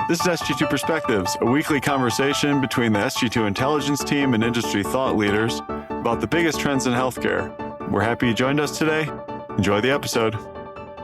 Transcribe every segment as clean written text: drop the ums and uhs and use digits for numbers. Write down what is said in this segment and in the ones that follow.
This is Sg2 Perspectives, a weekly conversation between the Sg2 intelligence team and industry thought leaders about the biggest trends in healthcare. We're happy you joined us today. Enjoy the episode.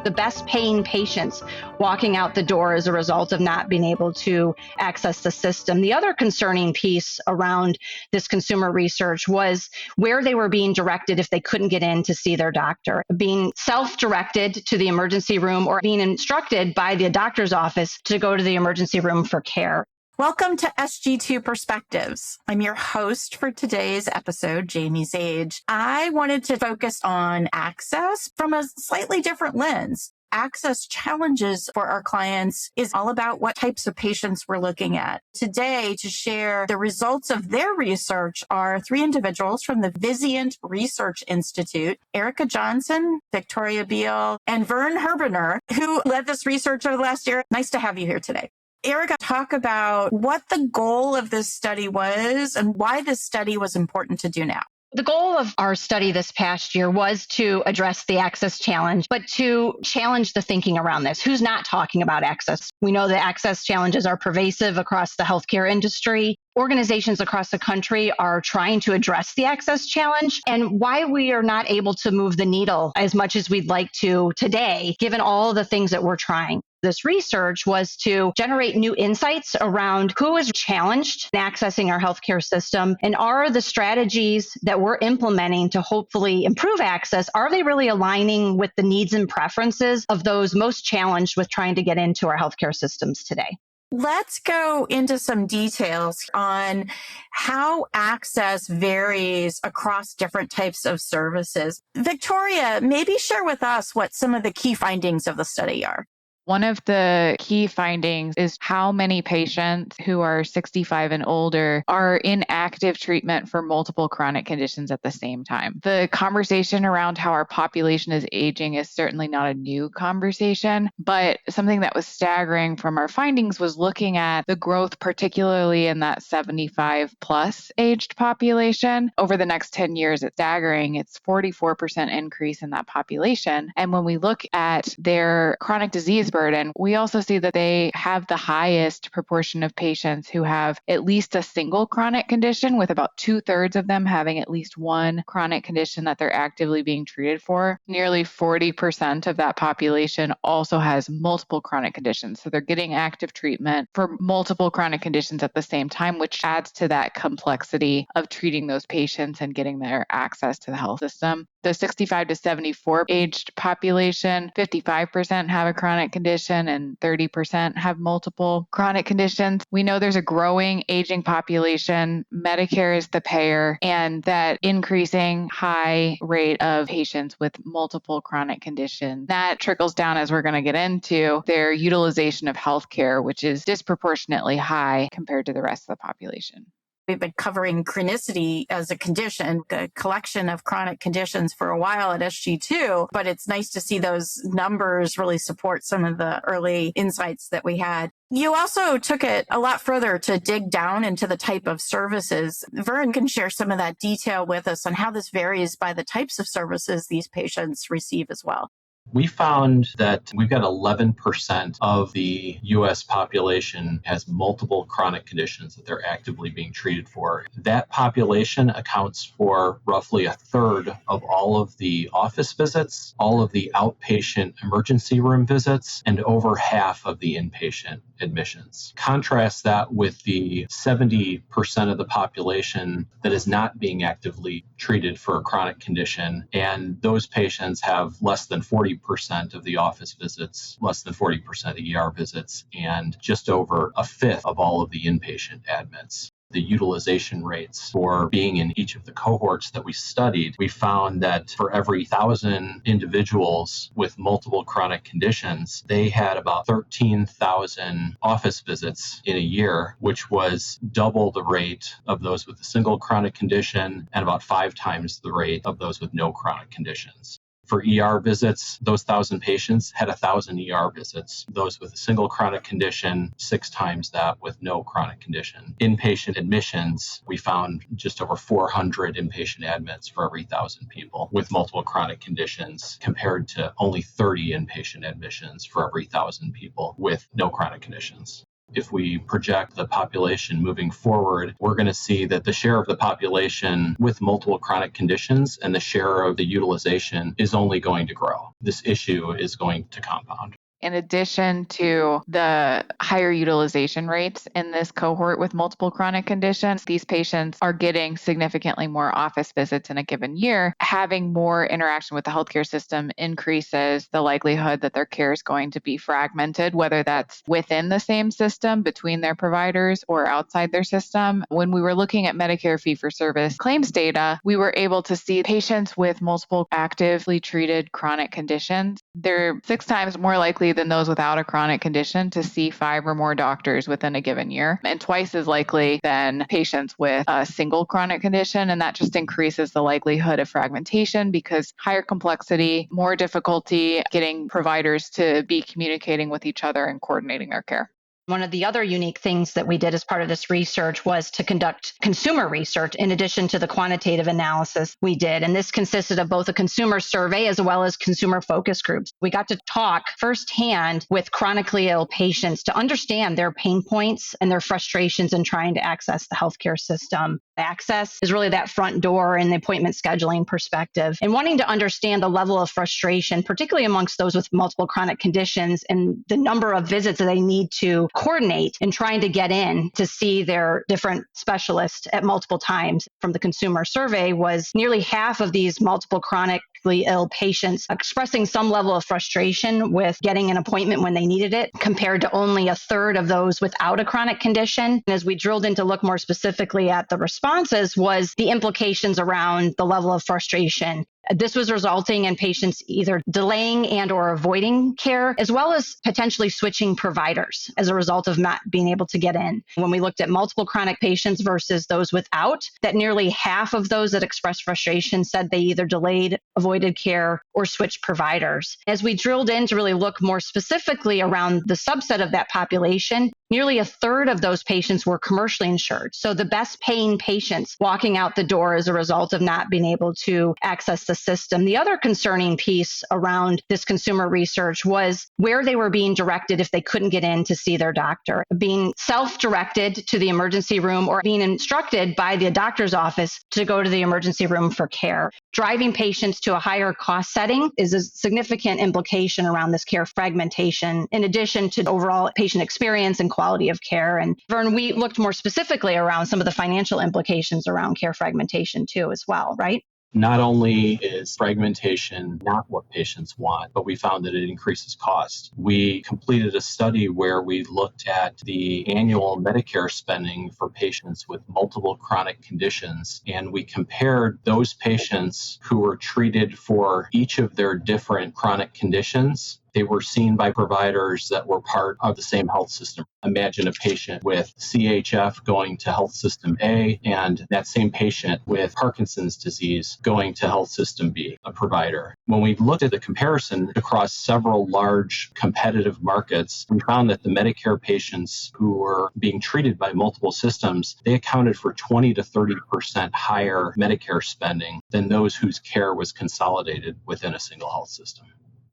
The best paying patients walking out the door as a result of not being able to access the system. The other concerning piece around this consumer research was where they were being directed if they couldn't get in to see their doctor, being self-directed to the emergency room or being instructed by the doctor's office to go to the emergency room for care. Welcome to Sg2 Perspectives. I'm your host for today's episode, Jayme Zage. I wanted to focus on access from a slightly different lens. Access challenges for our clients is all about what types of patients we're looking at. Today, to share the results of their research are three individuals from the Vizient Research Institute, Erika Johnson, Victoria Beal, and Vernon Herbener, who led this research over the last year. Nice to have you here today. Erika, talk about what the goal of this study was and why this study was important to do now. The goal of our study this past year was to address the access challenge, but to challenge the thinking around this. Who's not talking about access? We know that access challenges are pervasive across the healthcare industry. Organizations across the country are trying to address the access challenge, and why we are not able to move the needle as much as we'd like to today, given all the things that we're trying. This research was to generate new insights around who is challenged in accessing our healthcare system, and are the strategies that we're implementing to hopefully improve access, are they really aligning with the needs and preferences of those most challenged with trying to get into our healthcare systems today? Let's go into some details on how access varies across different types of services. Victoria, maybe share with us what some of the key findings of the study are. One of the key findings is how many patients who are 65 and older are in active treatment for multiple chronic conditions at the same time. The conversation around how our population is aging is certainly not a new conversation, but something that was staggering from our findings was looking at the growth, particularly in that 75 plus aged population. Over the next 10 years, it's staggering. It's 44% increase in that population. And when we look at their chronic disease burden, we also see that they have the highest proportion of patients who have at least a single chronic condition, with about 2/3 of them having at least one chronic condition that they're actively being treated for. Nearly 40% of that population also has multiple chronic conditions. So they're getting active treatment for multiple chronic conditions at the same time, which adds to that complexity of treating those patients and getting their access to the health system. The 65 to 74 aged population, 55% have a chronic condition and 30% have multiple chronic conditions. We know there's a growing aging population. Medicare is the payer, and that increasing high rate of patients with multiple chronic conditions, that trickles down, as we're going to get into, their utilization of healthcare, which is disproportionately high compared to the rest of the population. We've been covering chronicity as a condition, a collection of chronic conditions for a while at Sg2, but it's nice to see those numbers really support some of the early insights that we had. You also took it a lot further to dig down into the type of services. Vern can share some of that detail with us on how this varies by the types of services these patients receive as well. We found that we've got 11% of the U.S. population has multiple chronic conditions that they're actively being treated for. That population accounts for roughly 1/3 of all of the office visits, all of the outpatient emergency room visits, and over half of the inpatient admissions. Contrast that with the 70% of the population that is not being actively treated for a chronic condition, and those patients have less than 40% of the office visits, less than 40% of the ER visits, and just over 1/5 of all of the inpatient admits. The utilization rates for being in each of the cohorts that we studied, we found that for every 1,000 individuals with multiple chronic conditions, they had about 13,000 office visits in a year, which was double the rate of those with a single chronic condition and about 5 times the rate of those with no chronic conditions. For ER visits, those 1,000 patients had 1,000 ER visits. Those with a single chronic condition, 6 times that with no chronic condition. Inpatient admissions, we found just over 400 inpatient admits for every 1,000 people with multiple chronic conditions, compared to only 30 inpatient admissions for every 1,000 people with no chronic conditions. If we project the population moving forward, we're going to see that the share of the population with multiple chronic conditions and the share of the utilization is only going to grow. This issue is going to compound. In addition to the higher utilization rates in this cohort with multiple chronic conditions, these patients are getting significantly more office visits in a given year. Having more interaction with the healthcare system increases the likelihood that their care is going to be fragmented, whether that's within the same system, between their providers, or outside their system. When we were looking at Medicare fee-for-service claims data, we were able to see patients with multiple actively treated chronic conditions. They're 6 times more likely than those without a chronic condition to see 5 or more doctors within a given year, and twice as likely than patients with a single chronic condition. And that just increases the likelihood of fragmentation because higher complexity, more difficulty getting providers to be communicating with each other and coordinating their care. One of the other unique things that we did as part of this research was to conduct consumer research in addition to the quantitative analysis we did. And this consisted of both a consumer survey as well as consumer focus groups. We got to talk firsthand with chronically ill patients to understand their pain points and their frustrations in trying to access the healthcare system. Access is really that front door in the appointment scheduling perspective, and wanting to understand the level of frustration, particularly amongst those with multiple chronic conditions and the number of visits that they need to coordinate in trying to get in to see their different specialists at multiple times. From the consumer survey was nearly half of these multiple chronically ill patients expressing some level of frustration with getting an appointment when they needed it, compared to only a third of those without a chronic condition. And as we drilled in to look more specifically at the responses was the implications around the level of frustration. This was resulting in patients either delaying and or avoiding care, as well as potentially switching providers as a result of not being able to get in. When we looked at multiple chronic patients versus those without, that nearly half of those that expressed frustration said they either delayed, avoided care, or switched providers. As we drilled in to really look more specifically around the subset of that population, nearly a third of those patients were commercially insured. So the best paying patients walking out the door as a result of not being able to access the system. The other concerning piece around this consumer research was where they were being directed if they couldn't get in to see their doctor, being self-directed to the emergency room or being instructed by the doctor's office to go to the emergency room for care. Driving patients to a higher cost setting is a significant implication around this care fragmentation, in addition to overall patient experience and quality of care. And Vern, we looked more specifically around some of the financial implications around care fragmentation too, as well, right? Not only is fragmentation not what patients want, but we found that it increases cost. We completed a study where we looked at the annual Medicare spending for patients with multiple chronic conditions, and we compared those patients who were treated for each of their different chronic conditions. They were seen by providers that were part of the same health system. Imagine a patient with CHF going to health system A, and that same patient with Parkinson's disease going to health system B, a provider. When we looked at the comparison across several large competitive markets, we found that the Medicare patients who were being treated by multiple systems, they accounted for 20 to 30% higher Medicare spending than those whose care was consolidated within a single health system.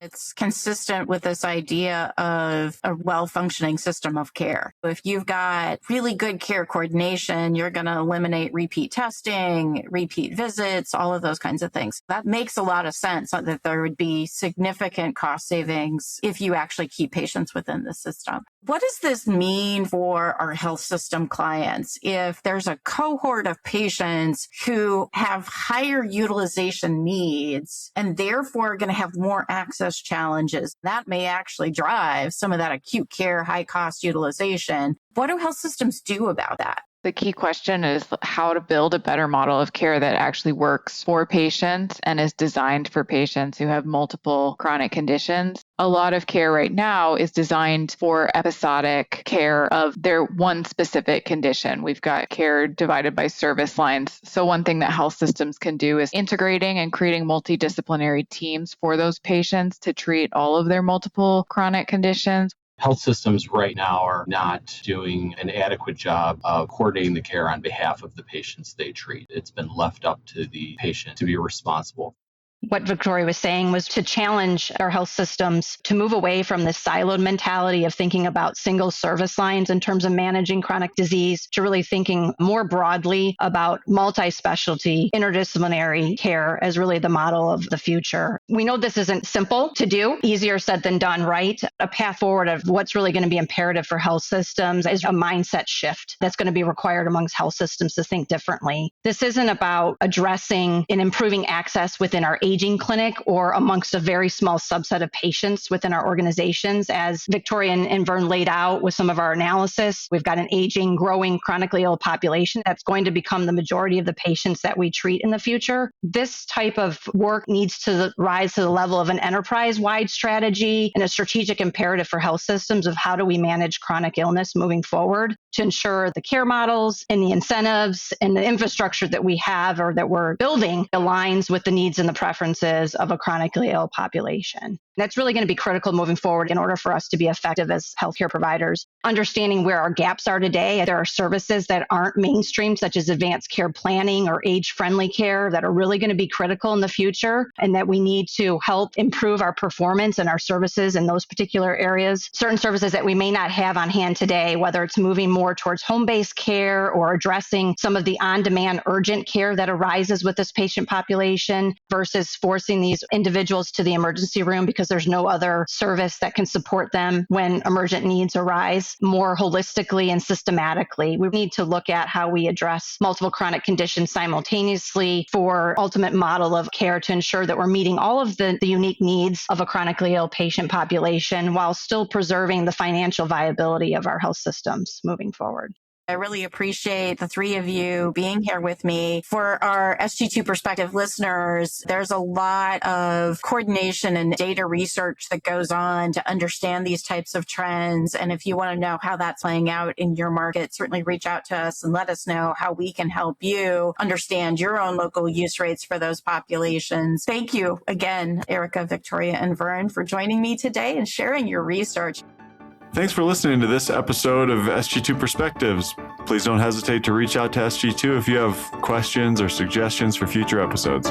It's consistent with this idea of a well-functioning system of care. If you've got really good care coordination, you're going to eliminate repeat testing, repeat visits, all of those kinds of things. That makes a lot of sense that there would be significant cost savings if you actually keep patients within the system. What does this mean for our health system clients if there's a cohort of patients who have higher utilization needs and therefore are going to have more access challenges? That may actually drive some of that acute care, high cost utilization. What do health systems do about that? The key question is how to build a better model of care that actually works for patients and is designed for patients who have multiple chronic conditions. A lot of care right now is designed for episodic care of their one specific condition. We've got care divided by service lines. So one thing that health systems can do is integrating and creating multidisciplinary teams for those patients to treat all of their multiple chronic conditions. Health systems right now are not doing an adequate job of coordinating the care on behalf of the patients they treat. It's been left up to the patient to be responsible. What Victoria was saying was to challenge our health systems to move away from this siloed mentality of thinking about single service lines in terms of managing chronic disease, to really thinking more broadly about multi-specialty, interdisciplinary care as really the model of the future. We know this isn't simple to do, easier said than done, right? A path forward of what's really going to be imperative for health systems is a mindset shift that's going to be required amongst health systems to think differently. This isn't about addressing and improving access within our aging clinic or amongst a very small subset of patients within our organizations. As Victoria and Vern laid out with some of our analysis, we've got an aging, growing, chronically ill population that's going to become the majority of the patients that we treat in the future. This type of work needs to rise to the level of an enterprise-wide strategy and a strategic imperative for health systems of how do we manage chronic illness moving forward to ensure the care models and the incentives and the infrastructure that we have or that we're building aligns with the needs and the preferences of a chronically ill population. That's really going to be critical moving forward in order for us to be effective as healthcare providers. Understanding where our gaps are today, there are services that aren't mainstream, such as advanced care planning or age-friendly care, that are really going to be critical in the future, and that we need to help improve our performance and our services in those particular areas. Certain services that we may not have on hand today, whether it's moving more towards home-based care or addressing some of the on-demand urgent care that arises with this patient population versus forcing these individuals to the emergency room because there's no other service that can support them when emergent needs arise more holistically and systematically. We need to look at how we address multiple chronic conditions simultaneously for ultimate model of care to ensure that we're meeting all of the unique needs of a chronically ill patient population while still preserving the financial viability of our health systems moving forward. I really appreciate the three of you being here with me. For our Sg2 Perspective listeners, there's a lot of coordination and data research that goes on to understand these types of trends. And if you want to know how that's playing out in your market, certainly reach out to us and let us know how we can help you understand your own local use rates for those populations. Thank you again, Erika, Victoria, and Vern, for joining me today and sharing your research. Thanks for listening to this episode of Sg2 Perspectives. Please don't hesitate to reach out to Sg2 if you have questions or suggestions for future episodes.